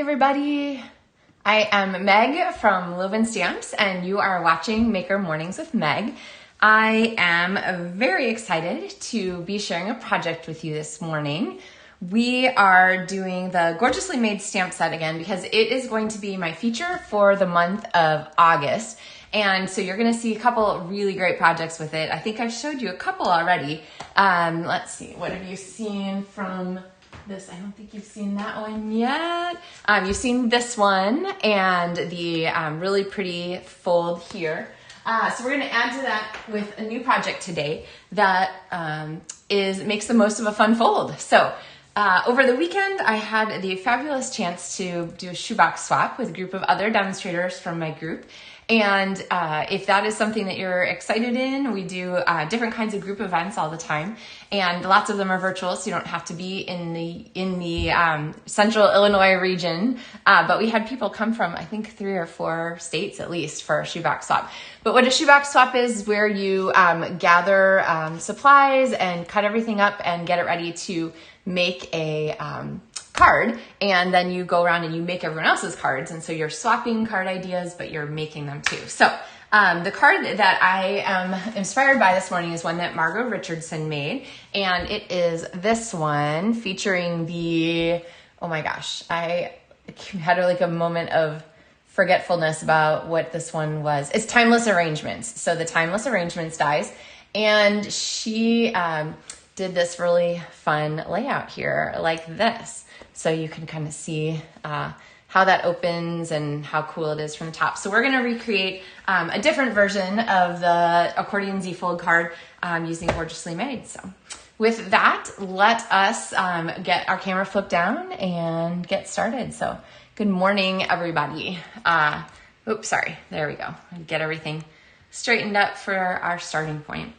everybody. I am Meg from Loven Stamps and you are watching Maker Mornings with Meg. I am very excited to be sharing a project with you this morning. We are doing the Gorgeously Made stamp set again because it is going to be my feature for the month of August. And so you're gonna see a couple really great projects with it. I think I've showed you a couple already. Let's see, what have you seen from this? I don't think you've seen that one yet. You've seen this one and the really pretty fold here. So we're gonna add to that with a new project today that makes the most of a fun fold. So over the weekend, I had the fabulous chance to do a shoebox swap with a group of other demonstrators from my group. And if that is something that you're excited in, we do different kinds of group events all the time, and lots of them are virtual, so you don't have to be in the central Illinois region. But we had people come from, I think, 3 or 4 states at least for a shoebox swap. But what a shoebox swap is where you gather supplies and cut everything up and get it ready to make a card, and then you go around and you make everyone else's cards, and so you're swapping card ideas, but you're making them too. So the card that I am inspired by this morning is one that Margo Richardson made, and it is this one featuring the, oh my gosh, I had like a moment of forgetfulness about what this one was. It's Timeless Arrangements. So the Timeless Arrangements dies, and she did this really fun layout here like this. So you can kind of see how that opens and how cool it is from the top. So we're going to recreate a different version of the Accordion Z Fold Card using Gorgeously Made. So with that, let us get our camera flipped down and get started. So good morning, everybody. Oops, sorry. There we go. Get everything straightened up for our starting point.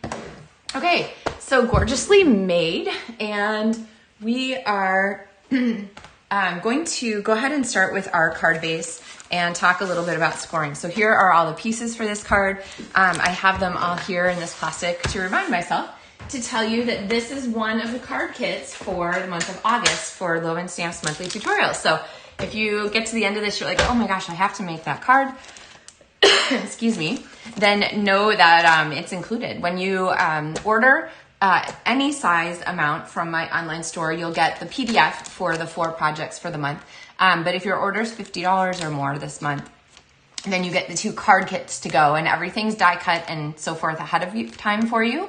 Okay, so Gorgeously Made, and we are going to go ahead and start with our card base and talk a little bit about scoring. So here are all the pieces for this card. I have them all here in this plastic to remind myself to tell you that this is one of the card kits for the month of August for Loven Stamps monthly tutorials. So if you get to the end of this, you're like, oh my gosh, I have to make that card. Excuse me, then know that it's included. When you order any size amount from my online store, you'll get the PDF for the 4 projects for the month. But if your order is $50 or more this month, then you get the 2 card kits to go, and everything's die cut and so forth ahead of time for you.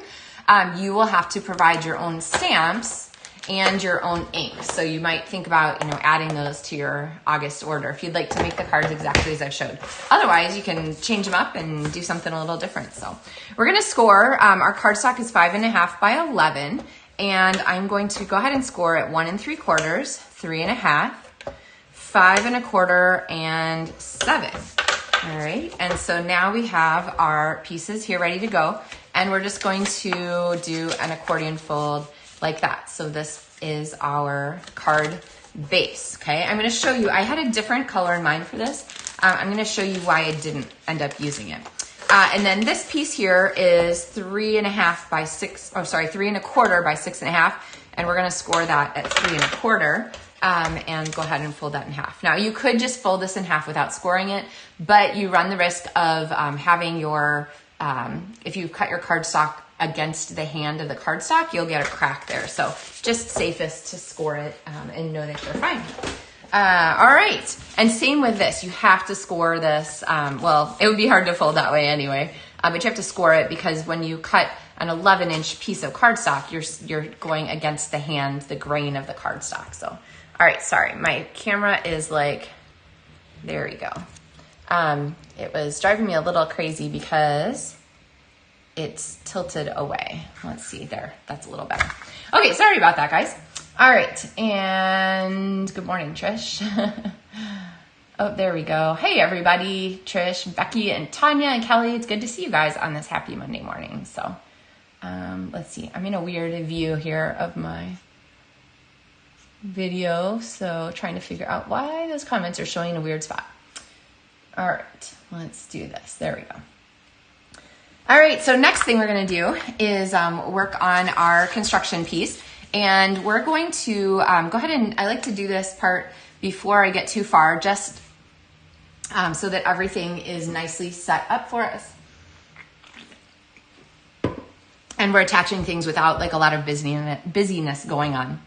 You will have to provide your own stamps and your own ink. So you might think about, adding those to your August order if you'd like to make the cards exactly as I've showed. Otherwise, you can change them up and do something a little different. So we're going to score. Our cardstock is 5.5 by 11, and I'm going to go ahead and score at 1 3/4, 3.5, 5 1/4, and 7. All right, and so now we have our pieces here ready to go, and we're just going to do an accordion fold like that. So this is our card base, okay? I'm gonna show you, I had a different color in mind for this. I'm gonna show you why I didn't end up using it. And then this piece here is 3.5 by 6, oh sorry, 3 1/4 by 6.5, and we're gonna score that at 3 1/4, and go ahead and fold that in half. Now you could just fold this in half without scoring it, but you run the risk of having your, if you cut your cardstock against the hand of the cardstock, you'll get a crack there. So just safest to score it and know that you're fine. All right, and same with this. You have to score this. Well, it would be hard to fold that way anyway, but you have to score it because when you cut an 11-inch piece of cardstock, you're going against the hand, the grain of the cardstock. So, all right, sorry, my camera is like, there we go. It was driving me a little crazy because it's tilted away. Let's see there. That's a little better. Okay, sorry about that, guys. All right, and good morning, Trish. Oh, there we go. Hey, everybody. Trish, Becky, and Tanya, and Kelly. It's good to see you guys on this happy Monday morning. So let's see. I'm in a weird view here of my video, so trying to figure out why those comments are showing in a weird spot. All right, let's do this. There we go. All right, so next thing we're gonna do is work on our construction piece. And we're going to go ahead and, I like to do this part before I get too far, just so that everything is nicely set up for us. And we're attaching things without like a lot of busyness going on.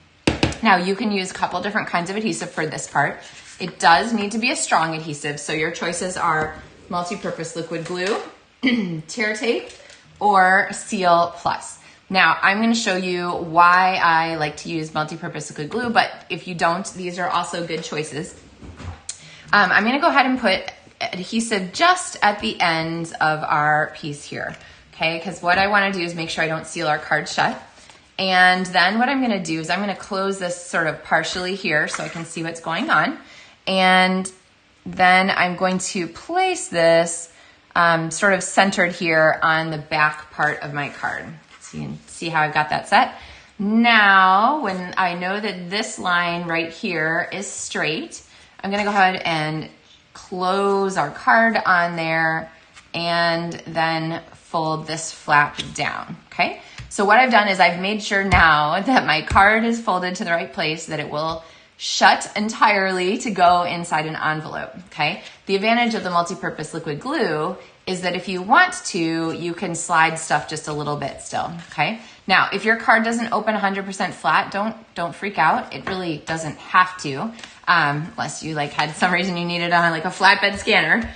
Now you can use a couple different kinds of adhesive for this part. It does need to be a strong adhesive, so your choices are multi-purpose liquid glue, tear tape, or Seal Plus. Now I'm going to show you why I like to use multi-purpose liquid glue, but if you don't, these are also good choices. I'm going to go ahead and put adhesive just at the ends of our piece here, okay? Because what I want to do is make sure I don't seal our card shut. And then what I'm going to do is I'm going to close this sort of partially here so I can see what's going on. And then I'm going to place this sort of centered here on the back part of my card. So you can see how I've got that set. Now, when I know that this line right here is straight, I'm going to go ahead and close our card on there and then fold this flap down, okay? So what I've done is I've made sure now that my card is folded to the right place, that it will shut entirely to go inside an envelope, okay? The advantage of the multi-purpose liquid glue is that if you want to, you can slide stuff just a little bit still, okay? Now, if your card doesn't open 100% flat, don't freak out. It really doesn't have to, unless you like had some reason you needed on like a flatbed scanner.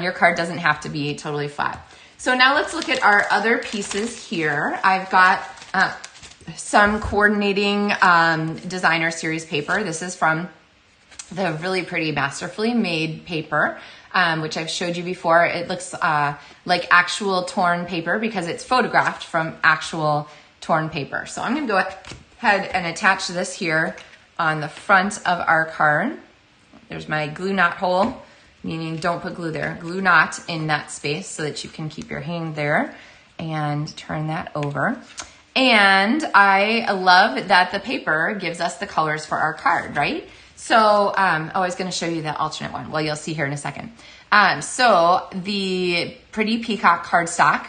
Your card doesn't have to be totally flat. So now let's look at our other pieces here. I've got some coordinating designer series paper. This is from the really pretty Masterfully made paper, which I've showed you before. It looks like actual torn paper because it's photographed from actual torn paper. So I'm going to go ahead and attach this here on the front of our card. There's my glue knot hole, meaning don't put glue there. Glue knot in that space so that you can keep your hand there, and turn that over. And I love that the paper gives us the colors for our card, right? So, I was going to show you the alternate one. Well, you'll see here in a second. So the pretty peacock cardstock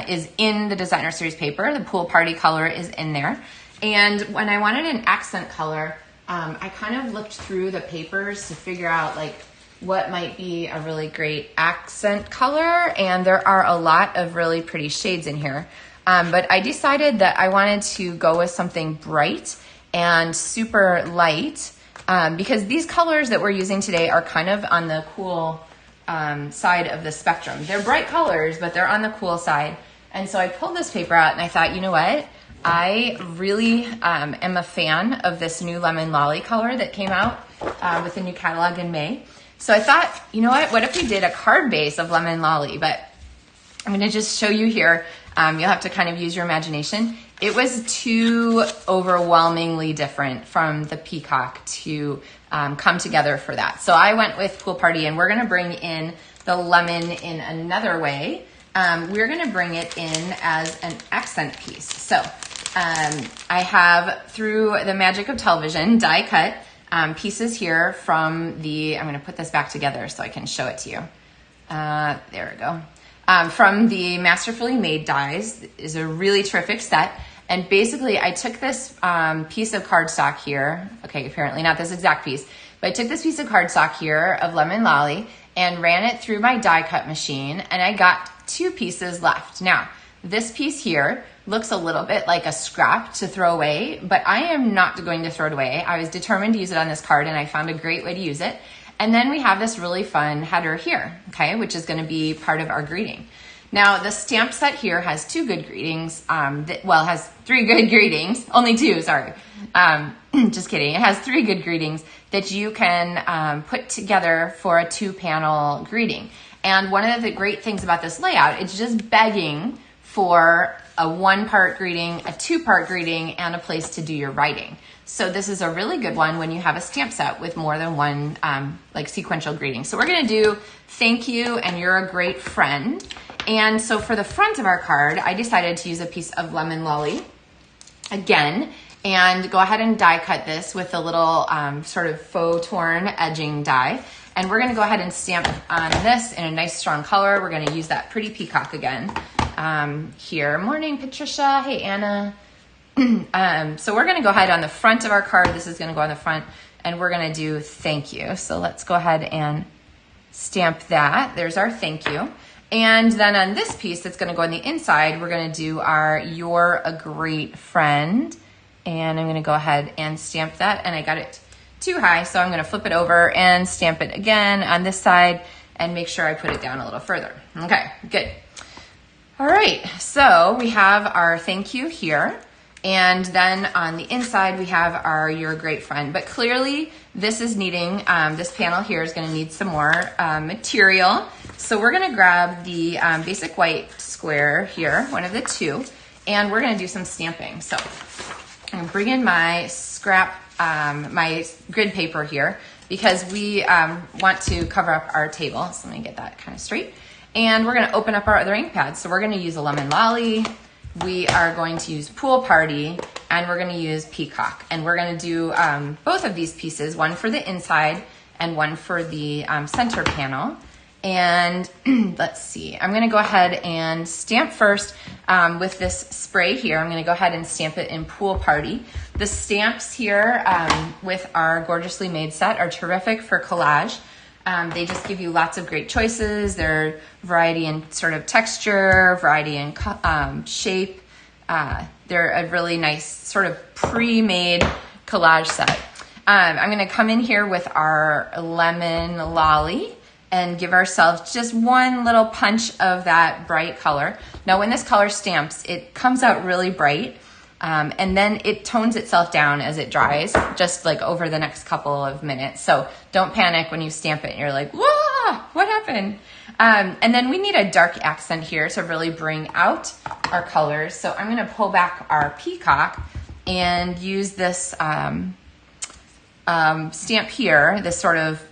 is in the designer series paper. The pool party color is in there. And when I wanted an accent color, I kind of looked through the papers to figure out like what might be a really great accent color. And there are a lot of really pretty shades in here. But I decided that I wanted to go with something bright and super light because these colors that we're using today are kind of on the cool side of the spectrum. They're bright colors, but they're on the cool side. And so I pulled this paper out and I thought, you know what? I really am a fan of this new Lemon Lolly color that came out with the new catalog in May. So I thought, you know what if we did a card base of Lemon Lolly? But I'm going to just show you here. You'll have to kind of use your imagination. It was too overwhelmingly different from the peacock to come together for that. So I went with Pool Party, and we're going to bring in the lemon in another way. We're going to bring it in as an accent piece. So I have, through the magic of television, die cut pieces here from the, I'm going to put this back together so I can show it to you. There we go. From the Masterfully made dies is a really terrific set. And basically I took this piece of cardstock here. Okay, apparently not this exact piece, but I took this piece of cardstock here of Lemon Lolly and ran it through my die cut machine, and I got two pieces left. Now, this piece here looks a little bit like a scrap to throw away, but I am not going to throw it away. I was determined to use it on this card, and I found a great way to use it. And then we have this really fun header here, okay, which is going to be part of our greeting. Now, the stamp set here has two good greetings. Has three good greetings. Only two, sorry. Just kidding. It has three good greetings that you can put together for a two-panel greeting. And one of the great things about this layout, it's just begging for a one-part greeting, a two-part greeting, and a place to do your writing. So this is a really good one when you have a stamp set with more than one like sequential greeting. So we're going to do thank you and you're a great friend. And so for the front of our card, I decided to use a piece of Lemon Lolly again and go ahead and die cut this with a little sort of faux torn edging die. And we're going to go ahead and stamp on this in a nice strong color. We're going to use that pretty peacock again here. Morning, Patricia. Hey, Anna. So we're gonna go ahead on the front of our card. This is gonna go on the front, and we're gonna do thank you. So let's go ahead and stamp that. There's our thank you. And then on this piece that's gonna go on the inside, we're gonna do our you're a great friend. And I'm gonna go ahead and stamp that, and I got it too high, so I'm gonna flip it over and stamp it again on this side and make sure I put it down a little further. Okay, good. All right, so we have our thank you here. And then on the inside, we have our you're a great friend. But clearly, this is needing, this panel here is gonna need some more material. So we're gonna grab the basic white square here, one of the two, and we're gonna do some stamping. So I'm gonna bring in my scrap, my grid paper here, because we want to cover up our table. So let me get that kind of straight. And we're gonna open up our other ink pads. So we're gonna use a Lemon Lolly, we are going to use Pool Party, and we're gonna use Peacock. And we're gonna do both of these pieces, one for the inside and one for the center panel. And let's see, I'm gonna go ahead and stamp first with this spray here. I'm gonna go ahead and stamp it in Pool Party. The stamps here with our Gorgeously Made set are terrific for collage. They just give you lots of great choices. They're variety in sort of texture, variety in shape. They're a really nice sort of pre-made collage set. I'm gonna come in here with our Lemon Lolly and give ourselves just one little punch of that bright color. Now when this color stamps, it comes out really bright. And then it tones itself down as it dries, just like over the next couple of minutes. So don't panic when you stamp it and you're like, whoa, what happened? And then we need a dark accent here to really bring out our colors. So I'm gonna pull back our Peacock and use this stamp here, this sort of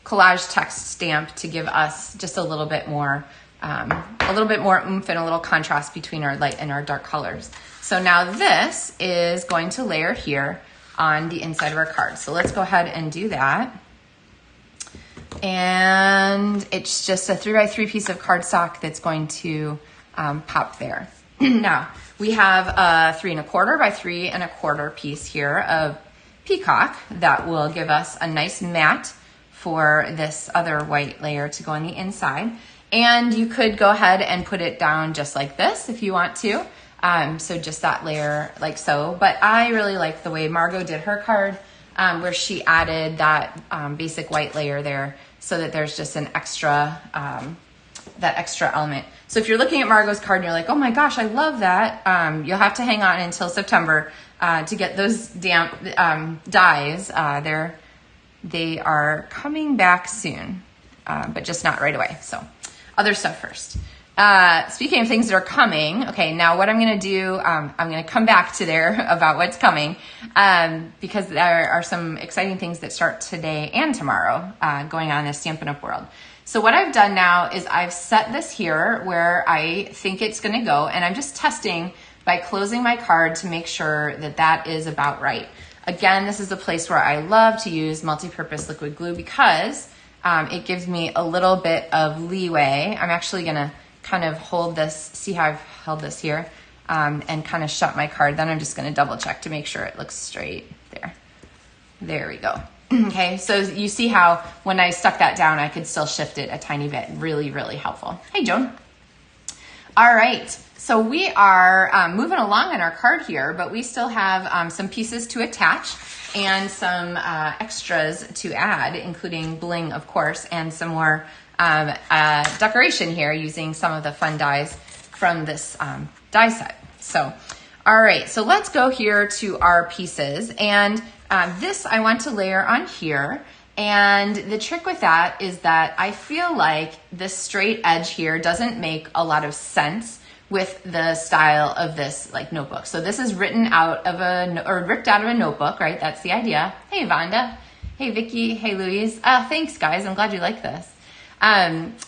collage text stamp to give us just a little bit more oomph and a little contrast between our light and our dark colors. So now this is going to layer here on the inside of our card. So let's go ahead and do that. And it's just a 3x3 piece of cardstock that's going to pop there. Now we have a 3 1/4 by 3 1/4 piece here of Peacock that will give us a nice mat for this other white layer to go on the inside. And you could go ahead and put it down just like this if you want to. So just that layer like so. But I really like the way Margo did her card, where she added that basic white layer there so that there's just an extra, that extra element. So if you're looking at Margo's card and you're like, oh my gosh, I love that, you'll have to hang on until September to get those damp dies. They are coming back soon, but just not right away. So other stuff first. Speaking of things that are coming, okay, now what I'm going to do, I'm going to come back to there about what's coming, because there are some exciting things that start today and tomorrow going on in the Stampin' Up! World. So what I've done now is I've set this here where I think it's going to go, and I'm just testing by closing my card to make sure that that is about right. Again, this is a place where I love to use multi-purpose liquid glue because it gives me a little bit of leeway. I'm actually going to kind of hold this, see how I've held this here, and kind of shut my card. Then I'm just going to double check to make sure it looks straight there. There we go. Okay, so you see how when I stuck that down, I could still shift it a tiny bit. Really, really helpful. Hey, Joan. All right, so we are moving along on our card here, but we still have some pieces to attach and some extras to add, including bling, of course, and some more decoration here using some of the fun dies from this die set. So, all right, so let's go here to our pieces. And this I want to layer on here. And the trick with that is that I feel like this straight edge here doesn't make a lot of sense with the style of this like notebook. So this is written out of ripped out of a notebook, right? That's the idea. Hey, Vonda. Hey, Vicky. Hey, Louise. Thanks, guys. I'm glad you like this.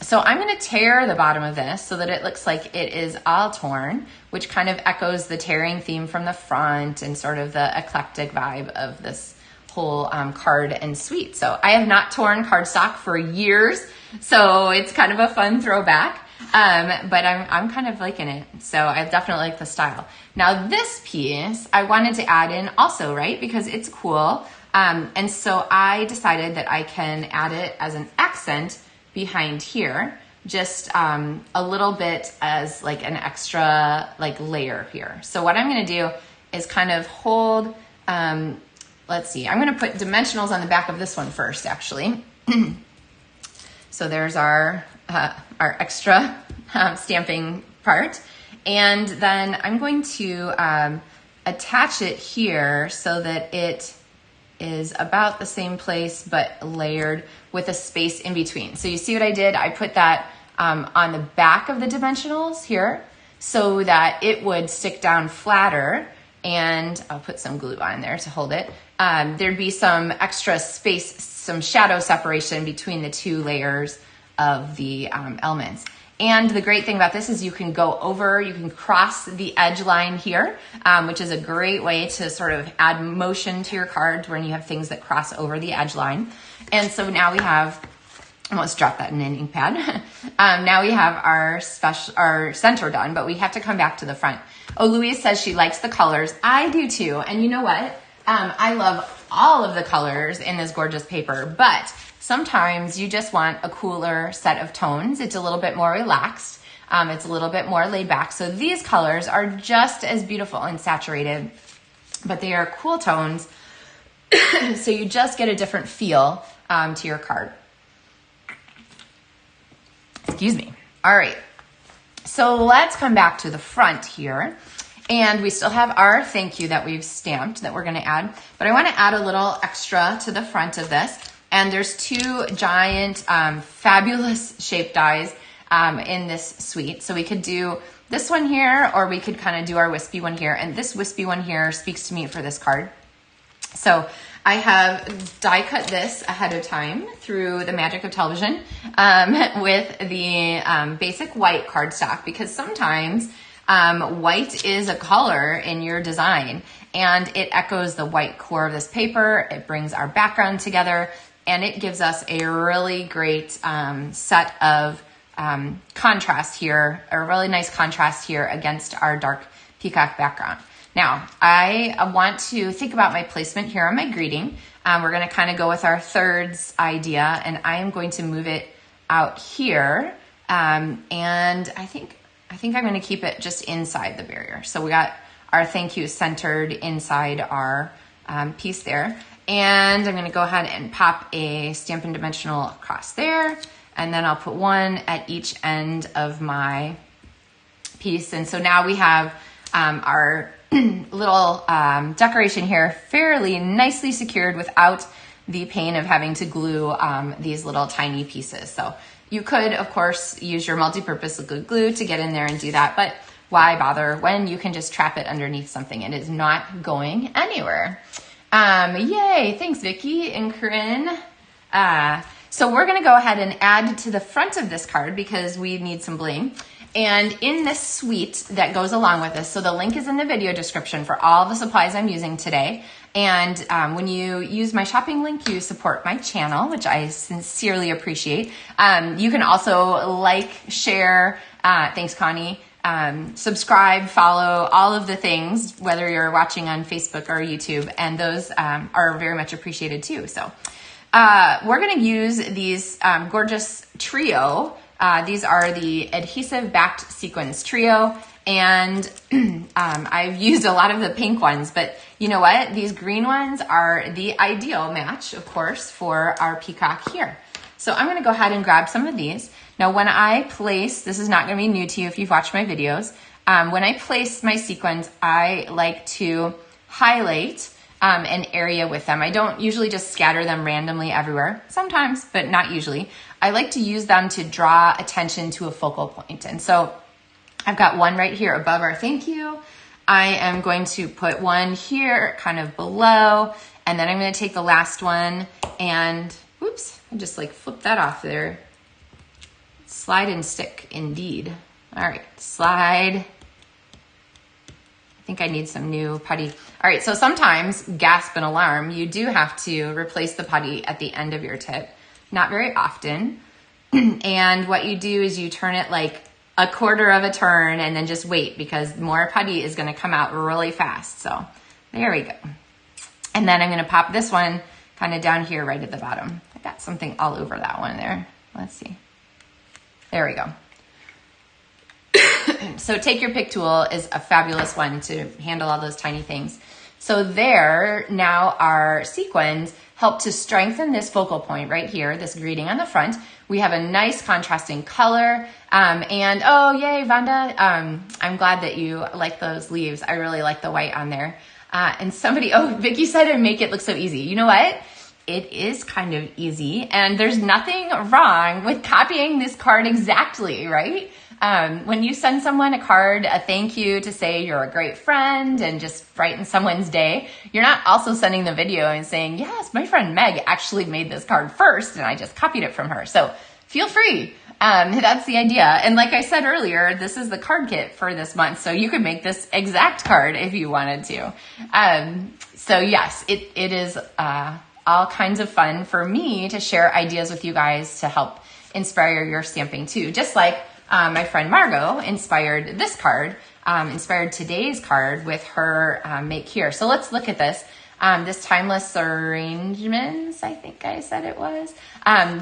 So I'm going to tear the bottom of this so that it looks like it is all torn, which kind of echoes the tearing theme from the front and sort of the eclectic vibe of this whole card and suite. So I have not torn cardstock for years, so it's kind of a fun throwback. But I'm kind of liking it. So I definitely like the style. Now this piece I wanted to add in also, right? Because it's cool. And so I decided that I can add it as an accent behind here, just a little bit as like an extra like layer here. So what I'm gonna do is kind of hold, let's see, I'm gonna put dimensionals on the back of this one first, actually. So there's our extra stamping part. And then I'm going to attach it here so that it is about the same place but layered with a space in between. So you see what I did? I put that on the back of the dimensionals here so that it would stick down flatter, and I'll put some glue on there to hold it. There'd be some extra space, some shadow separation between the two layers of the elements. And the great thing about this is you can go over, you can cross the edge line here, which is a great way to sort of add motion to your cards when you have things that cross over the edge line. And so now we have, I almost dropped that in an ink pad. Now we have our center done, but we have to come back to the front. Oh, Louise says she likes the colors. I do too. And you know what? I love all of the colors in this gorgeous paper, but sometimes you just want a cooler set of tones. It's a little bit more relaxed. It's a little bit more laid back. So these colors are just as beautiful and saturated, but they are cool tones. So you just get a different feel to your card. Excuse me. All right. So let's come back to the front here. And we still have our thank you that we've stamped that we're going to add. But I want to add a little extra to the front of this. And there's two giant, fabulous shape dies in this suite. So we could do this one here, or we could kind of do our wispy one here. And this wispy one here speaks to me for this card. So I have die cut this ahead of time through the magic of television with the basic white cardstock, because sometimes white is a color in your design and it echoes the white core of this paper. It brings our background together and it gives us a really great set of contrast here, a really nice contrast here against our dark peacock background. Now, I want to think about my placement here on my greeting. We're going to kind of go with our thirds idea, and I am going to move it out here. And I think I'm going to keep it just inside the barrier. So we got our thank you centered inside our piece there. And I'm going to go ahead and pop a Stampin' dimensional across there. And then I'll put one at each end of my piece. And so now we have our little decoration here fairly nicely secured without the pain of having to glue these little tiny pieces. So you could, of course, use your multi-purpose liquid glue to get in there and do that, but why bother when you can just trap it underneath something? It is not going anywhere. Yay, thanks Vicki and Corinne. So we're gonna go ahead and add to the front of this card because we need some bling. And in this suite that goes along with this, so the link is in the video description for all the supplies I'm using today. And when you use my shopping link, you support my channel, which I sincerely appreciate. You can also like, share, thanks Connie, subscribe, follow, all of the things, whether you're watching on Facebook or YouTube, and those are very much appreciated too. So we're gonna use these gorgeous trio. These are the adhesive backed sequins trio, and I've used a lot of the pink ones, but you know what? These green ones are the ideal match, of course, for our peacock here. So I'm gonna go ahead and grab some of these. Now when I place, this is not gonna be new to you if you've watched my videos, when I place my sequins, I like to highlight an area with them. I don't usually just scatter them randomly everywhere, sometimes, but not usually. I like to use them to draw attention to a focal point. And so I've got one right here above our thank you. I am going to put one here kind of below, and then I'm going to take the last one and, whoops, I just like flipped that off there. Slide and stick indeed. All right, slide. I think I need some new putty. All right, so sometimes, gasp and alarm, you do have to replace the putty at the end of your tip. Not very often. And what you do is you turn it like a quarter of a turn and then just wait because more putty is going to come out really fast. So there we go. And then I'm going to pop this one kind of down here right at the bottom. I got something all over that one there. Let's see. There we go. So Take Your Pick tool is a fabulous one to handle all those tiny things. So there, now our sequins help to strengthen this focal point right here, this greeting on the front. We have a nice contrasting color. And oh, yay, Vanda. I'm glad that you like those leaves. I really like the white on there. And somebody, oh, Vicky said to make it look so easy. You know what? It is kind of easy, and there's nothing wrong with copying this card exactly, right? When you send someone a card, a thank you to say you're a great friend and just brighten someone's day, you're not also sending the video and saying, yes, my friend Meg actually made this card first and I just copied it from her. So feel free. That's the idea. And like I said earlier, this is the card kit for this month. So you could make this exact card if you wanted to. So yes, it is all kinds of fun for me to share ideas with you guys to help inspire your stamping too. Just like my friend Margo inspired this card, inspired today's card with her make here. So let's look at this. This Timeless Arrangements, I think I said it was.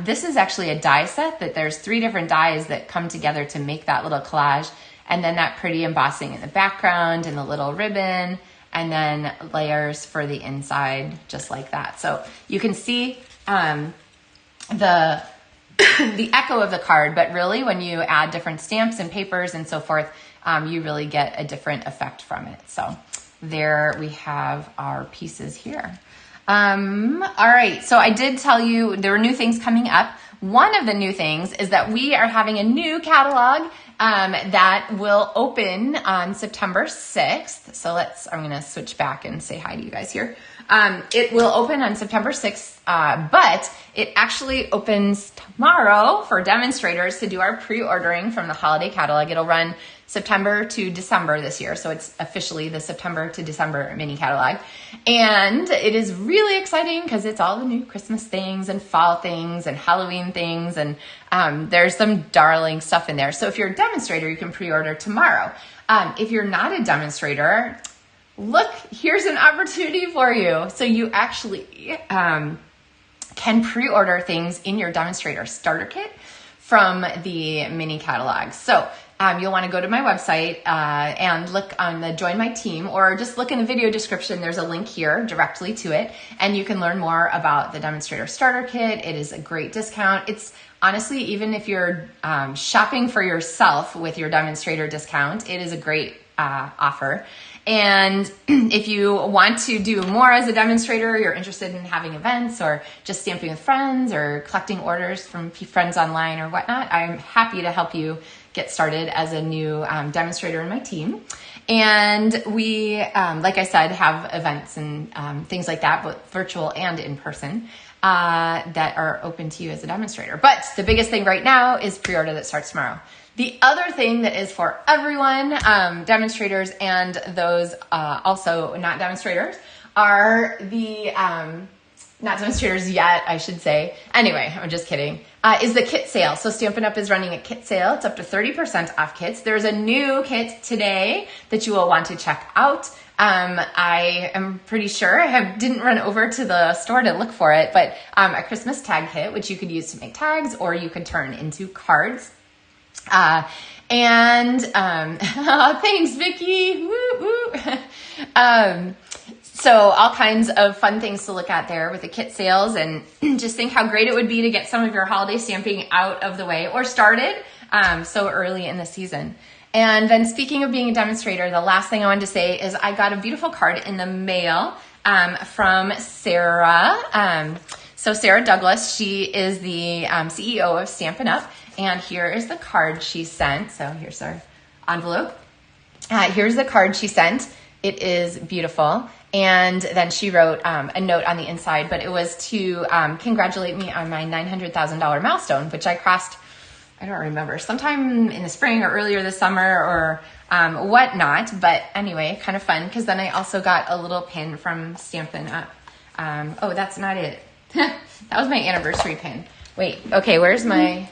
This is actually a die set that there's 3 different dies that come together to make that little collage. And then that pretty embossing in the background and the little ribbon, and then layers for the inside, just like that. So you can see the echo of the card, but really when you add different stamps and papers and so forth, you really get a different effect from it. So there we have our pieces here. All right, so I did tell you there were new things coming up. One of the new things is that we are having a new catalog that will open on September 6th. So I'm going to switch back and say hi to you guys here. It will open on September 6th, but it actually opens tomorrow for demonstrators to do our pre-ordering from the holiday catalog. It'll run September to December this year. So it's officially the September to December mini catalog. And it is really exciting because it's all the new Christmas things and fall things and Halloween things. And there's some darling stuff in there. So if you're a demonstrator, you can pre-order tomorrow. If you're not a demonstrator, look, here's an opportunity for you. So you actually can pre-order things in your demonstrator starter kit from the mini catalog. So you'll want to go to my website and look on the Join My Team, or just look in the video description. There's a link here directly to it, and you can learn more about the demonstrator starter kit. It is a great discount. It's honestly, even if you're shopping for yourself with your demonstrator discount, it is a great offer. And if you want to do more as a demonstrator, you're interested in having events or just stamping with friends or collecting orders from friends online or whatnot, I'm happy to help you get started as a new demonstrator in my team. And we, like I said, have events and things like that, both virtual and in person, that are open to you as a demonstrator. But the biggest thing right now is pre-order that starts tomorrow. The other thing that is for everyone, demonstrators and those also not demonstrators, are the, not demonstrators yet, I should say. Anyway, I'm just kidding. Is the kit sale. So Stampin' Up! Is running a kit sale. It's up to 30% off kits. There's a new kit today that you will want to check out. I am pretty sure I didn't run over to the store to look for it, but a Christmas tag kit, which you could use to make tags or you could turn into cards. Thanks, Vicky. Woo, woo. So all kinds of fun things to look at there with the kit sales, and just think how great it would be to get some of your holiday stamping out of the way or started so early in the season. And then speaking of being a demonstrator, the last thing I wanted to say is I got a beautiful card in the mail from Sarah. So Sarah Douglas, she is the CEO of Stampin' Up! And here is the card she sent. So here's our envelope. Here's the card she sent. It is beautiful. And then she wrote a note on the inside, but it was to congratulate me on my $900,000 milestone, which I crossed, I don't remember, sometime in the spring or earlier this summer or whatnot. But anyway, kind of fun, because then I also got a little pin from Stampin' Up. Oh, that's not it. That was my anniversary pin. Wait, okay, where's my...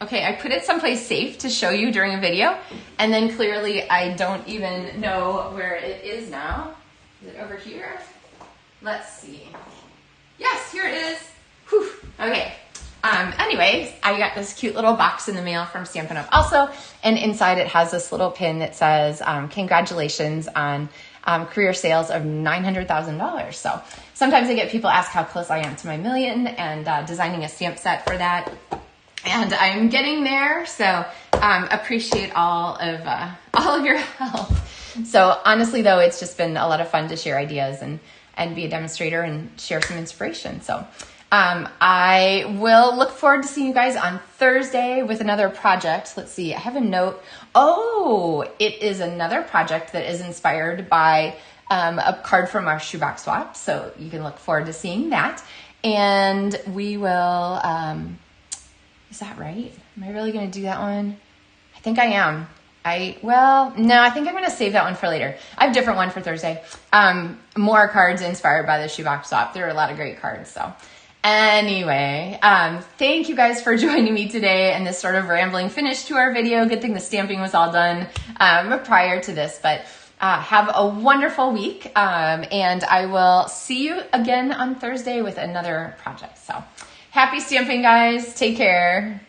Okay, I put it someplace safe to show you during a video, and then clearly I don't even know where it is now. Is it over here? Let's see. Yes, here it is. Whew. Okay. Anyways, I got this cute little box in the mail from Stampin' Up! Also, and inside it has this little pin that says, congratulations on career sales of $900,000. So sometimes I get people ask how close I am to my million, and designing a stamp set for that. And I'm getting there, so appreciate all of your help. So honestly, though, it's just been a lot of fun to share ideas and be a demonstrator and share some inspiration. So I will look forward to seeing you guys on Thursday with another project. Let's see, I have a note. Oh, it is another project that is inspired by a card from our Shoebox Swap. So you can look forward to seeing that. And we will, is that right? Am I really going to do that one? I think I am. No, I think I'm going to save that one for later. I have a different one for Thursday. More cards inspired by the Shoebox Swap. There are a lot of great cards, so. Anyway, thank you guys for joining me today and this sort of rambling finish to our video. Good thing the stamping was all done prior to this, but have a wonderful week, and I will see you again on Thursday with another project. So happy stamping, guys. Take care.